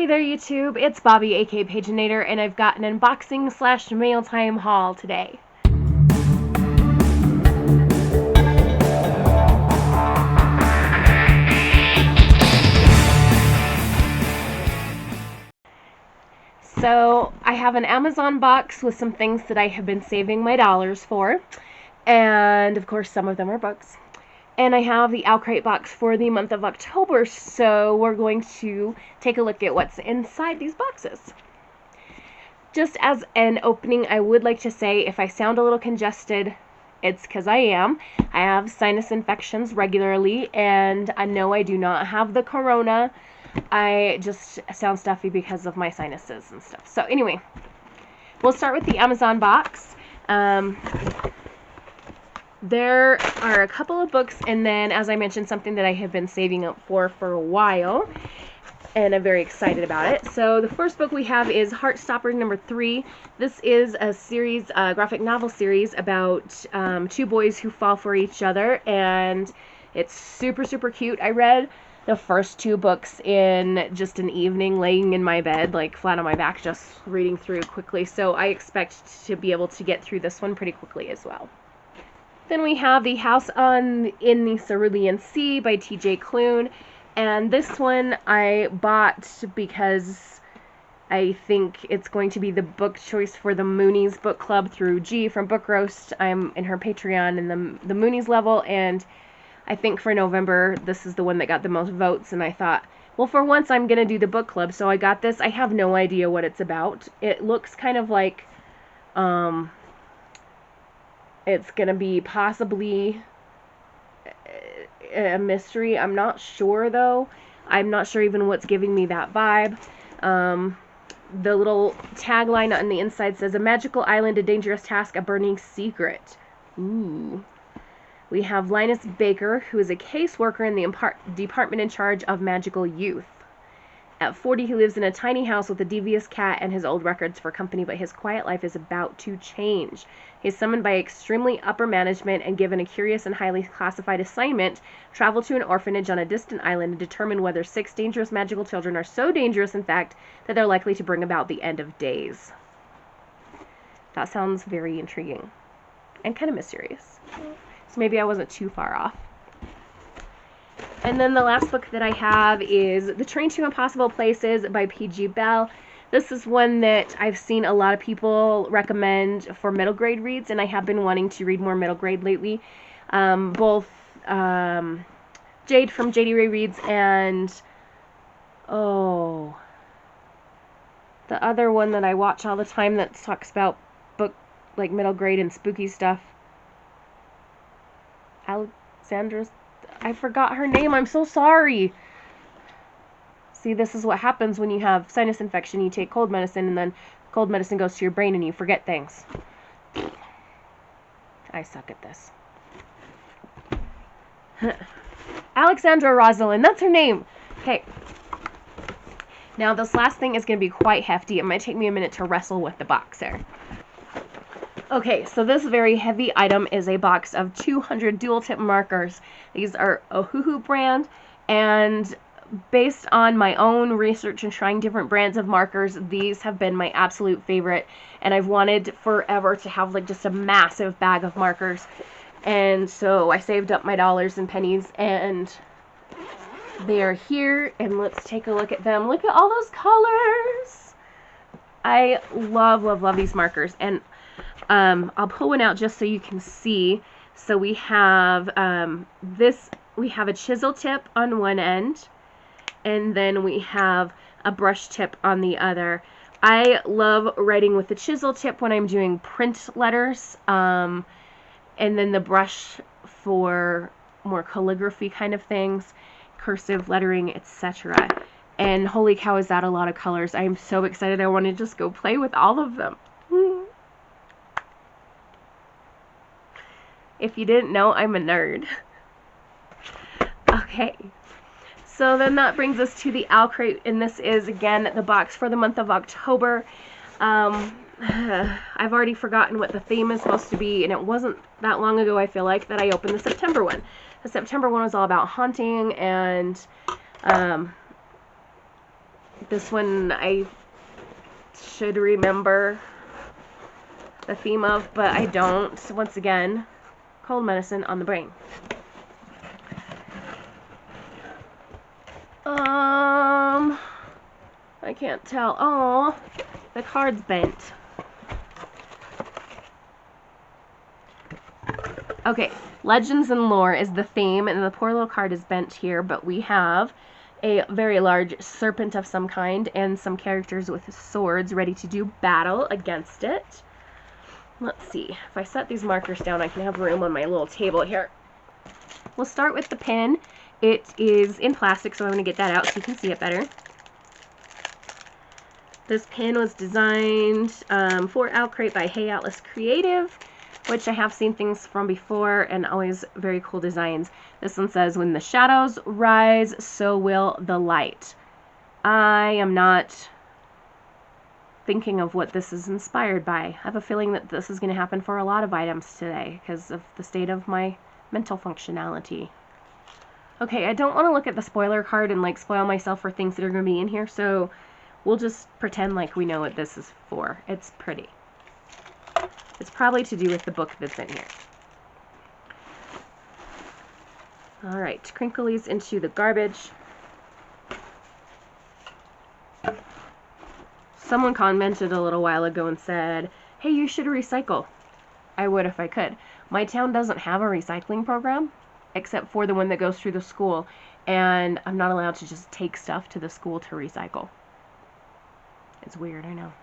Hey there YouTube, it's Bobi aka Paginator, and I've got an unboxing / mail time haul today. So I have an Amazon box with some things that I have been saving my dollars for, and of course some of them are books. And I have the Owlcrate box for the month of October, so we're going to take a look at what's inside these boxes. Just as an opening, I would like to say if I sound a little congested, it's because I am. I have sinus infections regularly, and I know I do not have the corona. I just sound stuffy because of my sinuses and stuff. So anyway, we'll start with the Amazon box. There are a couple of books, and then, as I mentioned, something that I have been saving up for a while, and I'm very excited about it. So the first book we have is Heartstopper number 3. This is a series, graphic novel series about two boys who fall for each other, and it's super, super cute. I read the first 2 books in just an evening, laying in my bed, like flat on my back, just reading through quickly, so I expect to be able to get through this one pretty quickly as well. Then we have The House in the Cerulean Sea by T.J. Klune, and this one I bought because I think it's going to be the book choice for the Moonies book club through G from Book Roast. I'm in her Patreon in the Moonies level, and I think for November this is the one that got the most votes, and I thought, well, for once I'm going to do the book club, so I got this. I have no idea what it's about. It looks kind of like it's going to be possibly a mystery. I'm not sure, though. I'm not sure even what's giving me that vibe. The little tagline on the inside says, "A magical island, a dangerous task, a burning secret." Ooh. We have Linus Baker, who is a caseworker in the department in charge of magical youth. At 40, he lives in a tiny house with a devious cat and his old records for company, but his quiet life is about to change. He is summoned by extremely upper management and given a curious and highly classified assignment: travel to an orphanage on a distant island and determine whether 6 dangerous magical children are so dangerous, in fact, that they're likely to bring about the end of days. That sounds very intriguing and kind of mysterious. So maybe I wasn't too far off. And then the last book that I have is The Train to Impossible Places by P.G. Bell. This is one that I've seen a lot of people recommend for middle grade reads, and I have been wanting to read more middle grade lately. Both Jade from JD Ray Reads and the other one that I watch all the time that talks about book like middle grade and spooky stuff. Alexandra's, I forgot her name. I'm so sorry. See, this is what happens when you have sinus infection. You take cold medicine, and then cold medicine goes to your brain, and you forget things. I suck at this. Alexandra Rosalind, that's her name. Okay. Now, this last thing is going to be quite hefty. It might take me a minute to wrestle with the box there. Okay, so this very heavy item is a box of 200 dual tip markers. These are Ohuhu brand, and based on my own research and trying different brands of markers, these have been my absolute favorite, and I've wanted forever to have like just a massive bag of markers. And so I saved up my dollars and pennies, and they are here, and let's take a look at them. Look at all those colors. I love, love, love these markers, and I'll pull one out just so you can see. So we have we have a chisel tip on one end, and then we have a brush tip on the other. I love writing with the chisel tip when I'm doing print letters, and then the brush for more calligraphy kind of things, cursive lettering, etc. And holy cow, is that a lot of colors. I am so excited. I want to just go play with all of them. If you didn't know, I'm a nerd. Okay, so then that brings us to the Owlcrate, and this is, again, the box for the month of October. I've already forgotten what the theme is supposed to be, and it wasn't that long ago, I feel like, that I opened the September one. The September one was all about haunting and This one I should remember the theme of, but I don't. Once again, cold medicine on the brain. I can't tell. Oh, the card's bent. Okay, legends and lore is the theme, and the poor little card is bent here, but we have a very large serpent of some kind and some characters with swords ready to do battle against it. Let's see. If I set these markers down, I can have room on my little table here. We'll start with the pin. It is in plastic, so I'm going to get that out so you can see it better. This pin was designed for Owlcrate by Hey Atlas Creative, which I have seen things from before, and always very cool designs. This one says, when the shadows rise, so will the light. I am not thinking of what this is inspired by. I have a feeling that this is going to happen for a lot of items today because of the state of my mental functionality. Okay, I don't want to look at the spoiler card and like spoil myself for things that are going to be in here, so we'll just pretend like we know what this is for. It's pretty. It's probably to do with the book that's in here. Alright, crinkle these into the garbage. Someone commented a little while ago and said, hey, you should recycle. I would if I could. My town doesn't have a recycling program, except for the one that goes through the school, and I'm not allowed to just take stuff to the school to recycle. It's weird, I know.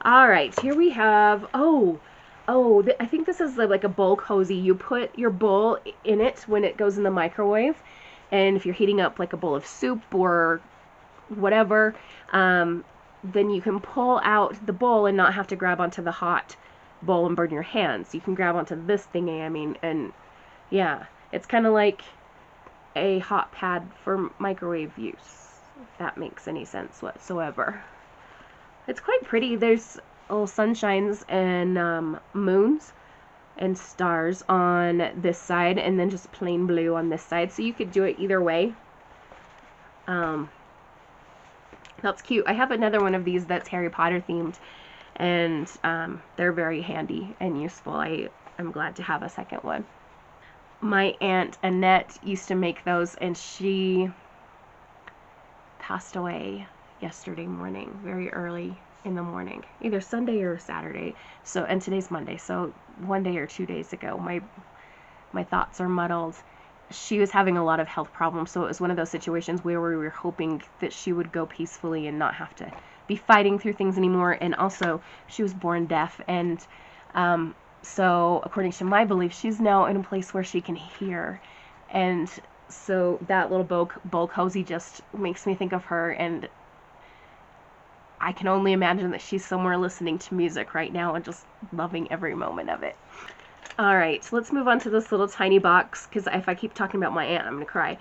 Alright, here we have, I think this is like a bowl cozy. You put your bowl in it when it goes in the microwave, and if you're heating up like a bowl of soup or whatever, then you can pull out the bowl and not have to grab onto the hot bowl and burn your hands. You can grab onto this thingy, and yeah, it's kind of like a hot pad for microwave use, if that makes any sense whatsoever. It's quite pretty. There's little sunshines and moons and stars on this side, and then just plain blue on this side, so you could do it either way. That's cute. I have another one of these that's Harry Potter themed, and they're very handy and useful. I'm glad to have a second one. My aunt Annette used to make those, and she passed away yesterday morning, very early in the morning, either Sunday or Saturday. So, and today's Monday, so 1 day or 2 days ago. My thoughts are muddled. She was having a lot of health problems, so it was one of those situations where we were hoping that she would go peacefully and not have to be fighting through things anymore. And also, she was born deaf, and so according to my belief, she's now in a place where she can hear. And so that little bowl cozy just makes me think of her, and I can only imagine that she's somewhere listening to music right now and just loving every moment of it. Alright, so let's move on to this little tiny box, because if I keep talking about my aunt, I'm going to cry.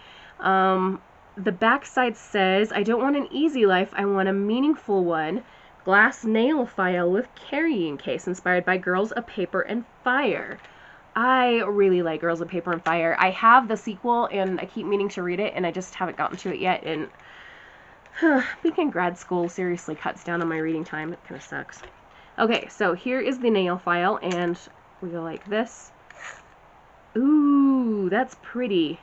The back side says, I don't want an easy life, I want a meaningful one. Glass nail file with carrying case, inspired by Girls of Paper and Fire. I really like Girls of Paper and Fire. I have the sequel, and I keep meaning to read it, and I just haven't gotten to it yet, and being in grad school seriously cuts down on my reading time. It kind of sucks. Okay, so here is the nail file, and we go like this. Ooh, that's pretty.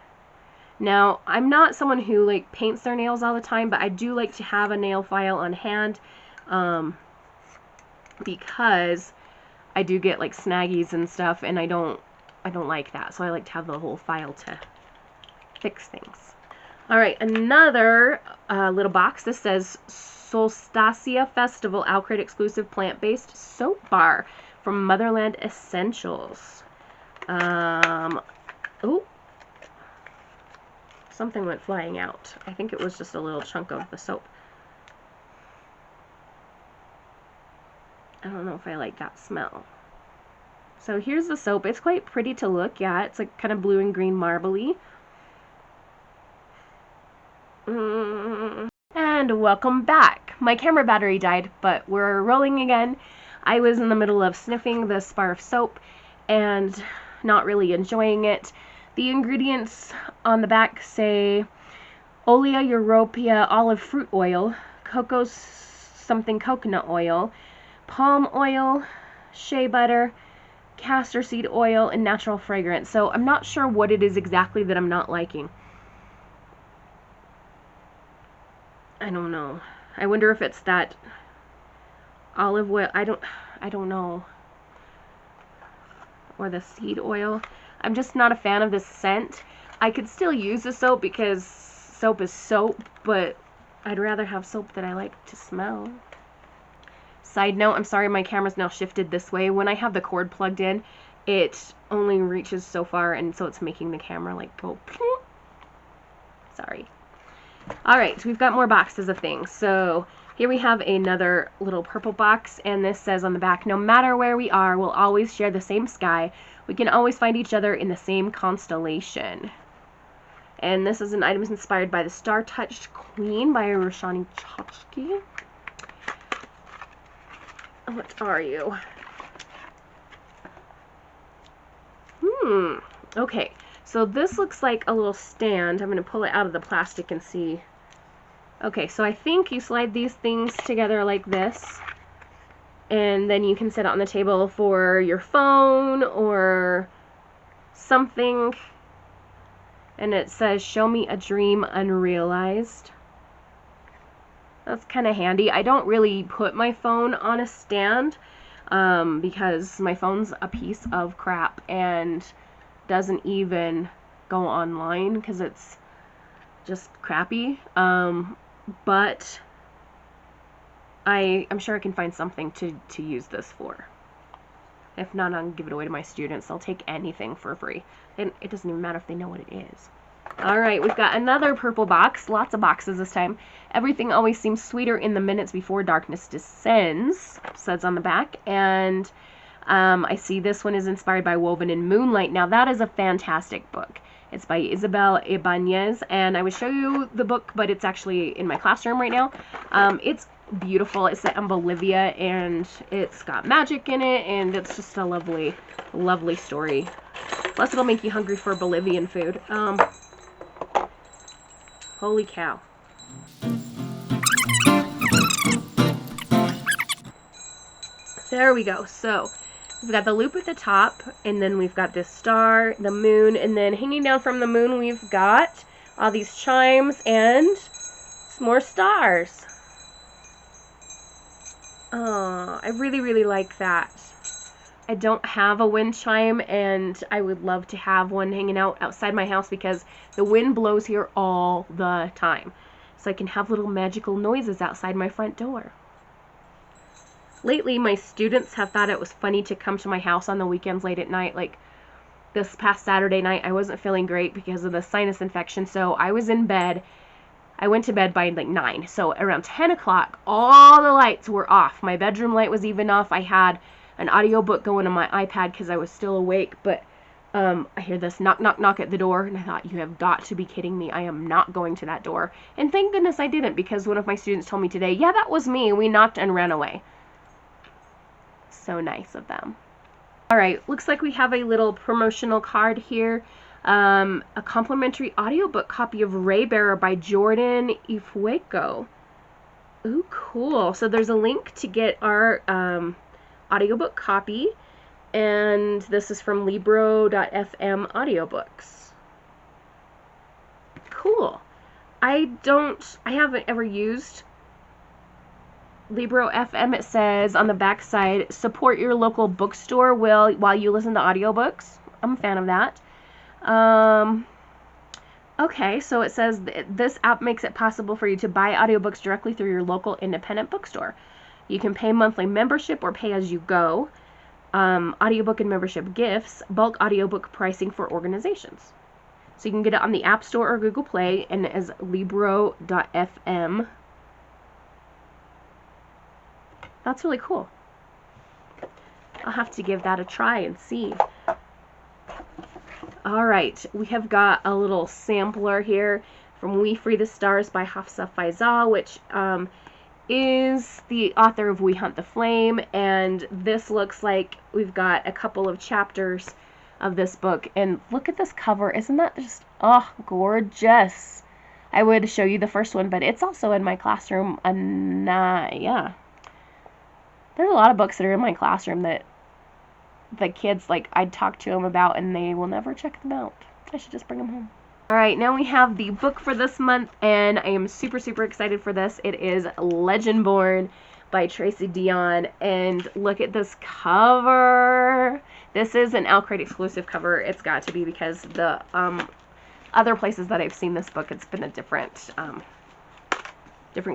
Now, I'm not someone who like paints their nails all the time, but I do like to have a nail file on hand, because I do get like snaggies and stuff, and I don't like that, so I like to have the whole file to fix things. Alright, another little box. This says Solstacia Festival Owlcrate exclusive plant-based soap bar from Motherland Essentials. Oh, something went flying out. I think it was just a little chunk of the soap. I don't know if I like that smell. So here's the soap. It's quite pretty to look at. It's like kind of blue and green marbly. And welcome back. My camera battery died, but we're rolling again. I was in the middle of sniffing this bar of soap and not really enjoying it. The ingredients on the back say Olea Europea olive fruit oil, something coconut oil, palm oil, shea butter, castor seed oil, and natural fragrance. So I'm not sure what it is exactly that I'm not liking. I don't know. I wonder if it's that olive oil. I don't know. Or the seed oil. I'm just not a fan of this scent. I could still use the soap because soap is soap, but I'd rather have soap that I like to smell. Side note, I'm sorry my camera's now shifted this way. When I have the cord plugged in, it only reaches so far, and so it's making the camera like go sorry. Alright, so we've got more boxes of things. So here we have another little purple box, and this says on the back, no matter where we are, we'll always share the same sky. We can always find each other in the same constellation. And this is an item inspired by the Star-Touched Queen by Roshani Chachki. What are you? Okay, so this looks like a little stand. I'm going to pull it out of the plastic and see. Okay, so I think you slide these things together like this, and then you can set it on the table for your phone or something. And it says, show me a dream unrealized. That's kind of handy. I don't really put my phone on a stand because my phone's a piece of crap and doesn't even go online because it's just crappy. But I'm sure I can find something to use this for. If not, I'll give it away to my students. They'll take anything for free. And it doesn't even matter if they know what it is. Alright, we've got another purple box. Lots of boxes this time. Everything always seems sweeter in the minutes before darkness descends, says on the back. And I see this one is inspired by Woven in Moonlight. Now, that is a fantastic book. It's by Isabel Ibanez, and I would show you the book, but it's actually in my classroom right now. It's beautiful. It's set in Bolivia, and it's got magic in it, and it's just a lovely, lovely story. Plus, it'll make you hungry for Bolivian food. Holy cow. There we go. So, we've got the loop at the top, and then we've got this star, the moon, and then hanging down from the moon, we've got all these chimes and some more stars. Oh, I really, really like that. I don't have a wind chime, and I would love to have one hanging out outside my house because the wind blows here all the time. So I can have little magical noises outside my front door. Lately, my students have thought it was funny to come to my house on the weekends late at night. Like this past Saturday night, I wasn't feeling great because of the sinus infection, so I was in bed. I went to bed by like 9. So around 10 o'clock, all the lights were off. My bedroom light was even off. I had an audiobook going on my iPad because I was still awake, but I hear this knock, knock, knock at the door, and I thought, you have got to be kidding me. I am not going to that door. And thank goodness I didn't, because one of my students told me today, yeah, that was me. We knocked and ran away. So nice of them. Alright, looks like we have a little promotional card here. A complimentary audiobook copy of Raybearer by Jordan Ifueko. Ooh, cool. So there's a link to get our audiobook copy, and this is from Libro.fm audiobooks. Cool. I haven't ever used Libro FM. It says on the back side, support your local bookstore while you listen to audiobooks. I'm a fan of that. Okay, so it says this app makes it possible for you to buy audiobooks directly through your local independent bookstore. You can pay monthly membership or pay as you go. Audiobook and membership gifts, bulk audiobook pricing for organizations. So you can get it on the App Store or Google Play, and it is Libro.fm. That's really cool. I'll have to give that a try and see. Alright, we have got a little sampler here from We Free the Stars by Hafsa Faizal, which is the author of We Hunt the Flame, and this looks like we've got a couple of chapters of this book, and look at this cover. Isn't that just, oh, gorgeous? I would show you the first one, but it's also in my classroom. And yeah, there's a lot of books that are in my classroom that the kids, like, I'd talk to them about, and they will never check them out. I should just bring them home. Alright, now we have the book for this month, and I am super, super excited for this. It is Legendborn by Tracy Deonn, and look at this cover. This is an Owlcrate exclusive cover. It's got to be, because the other places that I've seen this book, it's been a different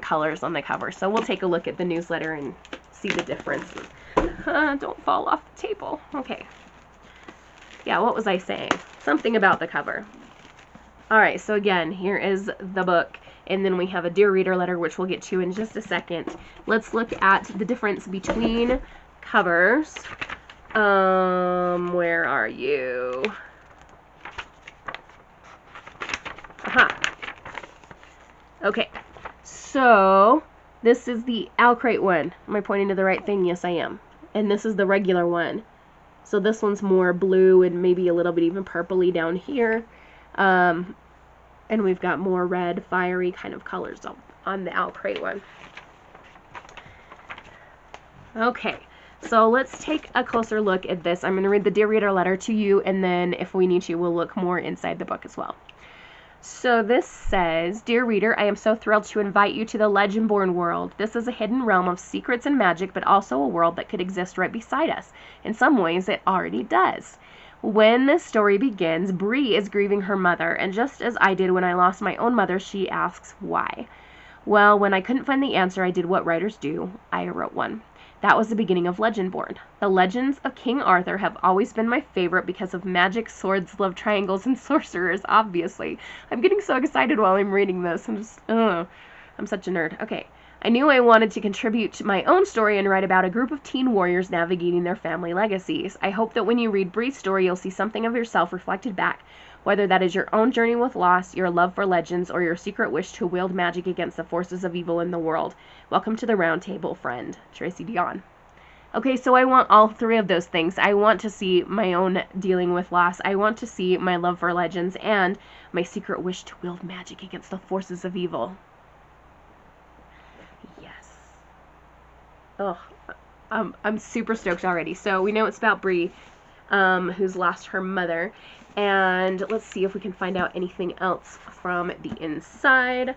colors on the cover. So we'll take a look at the newsletter and see the difference. Don't fall off the table. Okay. Yeah, what was I saying? Something about the cover. Alright, so again, here is the book, and then we have a Dear Reader letter, which we'll get to in just a second. Let's look at the difference between covers. Where are you? Aha. Okay, so this is the Owlcrate one. Am I pointing to the right thing? Yes, I am. And this is the regular one. So this one's more blue and maybe a little bit even purpley down here. And we've got more red, fiery kind of colors on the Owlcrate one. Okay, so let's take a closer look at this. I'm going to read the Dear Reader letter to you, and then if we need to, we'll look more inside the book as well. So this says, Dear Reader, I am so thrilled to invite you to the Legendborn world. This is a hidden realm of secrets and magic, but also a world that could exist right beside us. In some ways, it already does. When this story begins, Bree is grieving her mother, and just as I did when I lost my own mother, she asks why. Well, when I couldn't find the answer, I did what writers do. I wrote one. That was the beginning of Legendborn. The legends of King Arthur have always been my favorite because of magic, swords, love triangles, and sorcerers, obviously. I'm getting so excited while I'm reading this. I'm such a nerd. Okay. I knew I wanted to contribute to my own story and write about a group of teen warriors navigating their family legacies. I hope that when you read Bree's story, you'll see something of yourself reflected back, whether that is your own journey with loss, your love for legends, or your secret wish to wield magic against the forces of evil in the world. Welcome to the round table, friend. Tracy Deonn. Okay, so I want all three of those things. I want to see my own dealing with loss. I want to see my love for legends and my secret wish to wield magic against the forces of evil. Yes. Oh, I'm super stoked already. So we know it's about Bree, who's lost her mother. And let's see if we can find out anything else from the inside.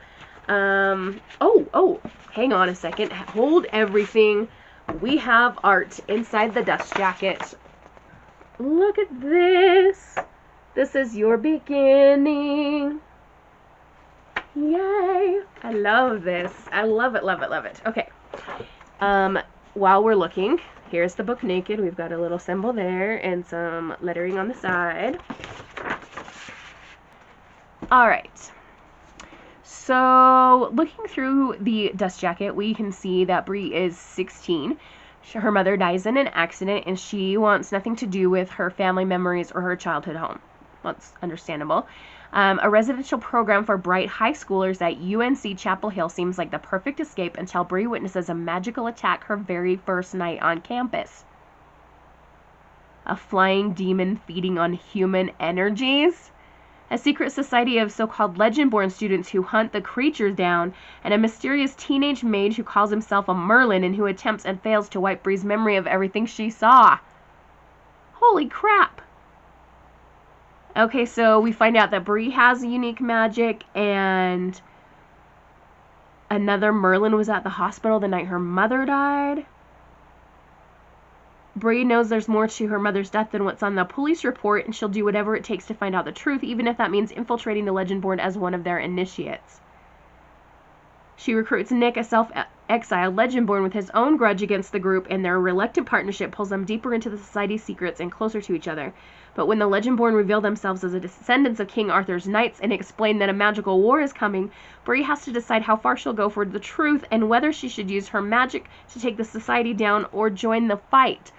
Oh, hang on a second. Hold everything. We have art inside the dust jacket. Look at this. This is your beginning. Yay. I love this. I love it, love it, love it. Okay. While we're looking, here's the book naked. We've got a little symbol there and some lettering on the side. Alright. So, looking through the dust jacket, we can see that Bree is 16. Her mother dies in an accident, and she wants nothing to do with her family memories or her childhood home. That's understandable. A residential program for bright high schoolers at UNC Chapel Hill seems like the perfect escape until Bree witnesses a magical attack her very first night on campus. A flying demon feeding on human energies? A secret society of so-called Legendborn students who hunt the creatures down, and a mysterious teenage mage who calls himself a Merlin and who attempts and fails to wipe Bree's memory of everything she saw. Holy crap! Okay, so we find out that Bree has unique magic, and another Merlin was at the hospital the night her mother died. Bree knows there's more to her mother's death than what's on the police report, and she'll do whatever it takes to find out the truth, even if that means infiltrating the Legendborn as one of their initiates. She recruits Nick, a self-exiled Legendborn with his own grudge against the group, and their reluctant partnership pulls them deeper into the society's secrets and closer to each other. But when the Legendborn reveal themselves as the descendants of King Arthur's knights and explain that a magical war is coming, Bree has to decide how far she'll go for the truth and whether she should use her magic to take the society down or join the fight.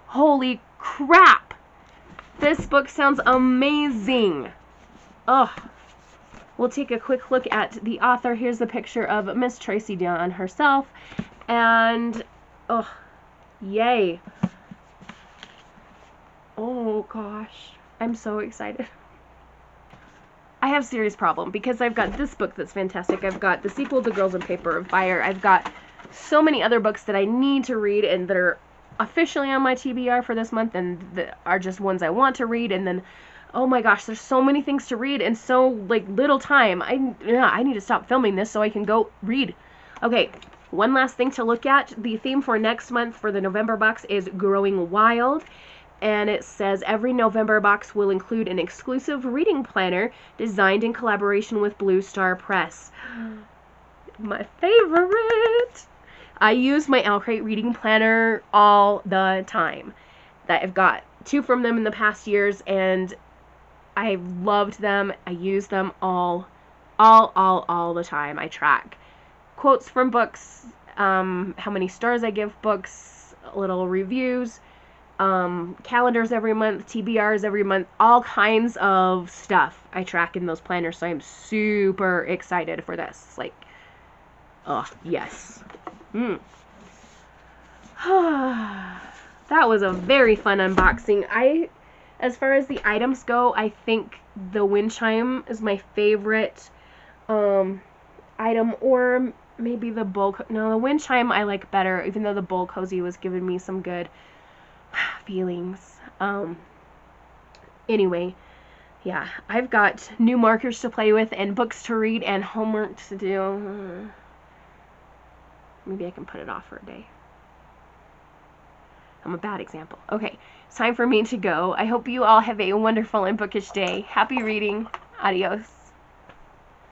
Holy crap! This book sounds amazing! Ugh. We'll take a quick look at the author. Here's a picture of Miss Tracy Deonn herself. And, oh, yay. Oh, gosh. I'm so excited. I have serious problem because I've got this book that's fantastic. I've got the sequel to Girls in Paper of Fire. I've got so many other books that I need to read and that are officially on my TBR for this month and that are just ones I want to read. And then, oh my gosh, there's so many things to read and so like little time. I need to stop filming this so I can go read. Okay, one last thing to look at. The theme for next month for the November box is Growing Wild. And it says every November box will include an exclusive reading planner designed in collaboration with Blue Star Press. My favorite! I use my Owlcrate reading planner all the time. I've got 2 from them in the past years, and I've loved them. I use them all the time. I track quotes from books, how many stars I give books, little reviews, calendars every month, TBRs every month, all kinds of stuff I track in those planners, so I'm super excited for this. Like, oh, yes. That was a very fun unboxing. As far as the items go, I think the wind chime is my favorite item, or maybe the bowl. No, the wind chime I like better, even though the bowl cozy was giving me some good feelings. Anyway, yeah, I've got new markers to play with and books to read and homework to do. Maybe I can put it off for a day. I'm a bad example. Okay, it's time for me to go. I hope you all have a wonderful and bookish day. Happy reading. Adios.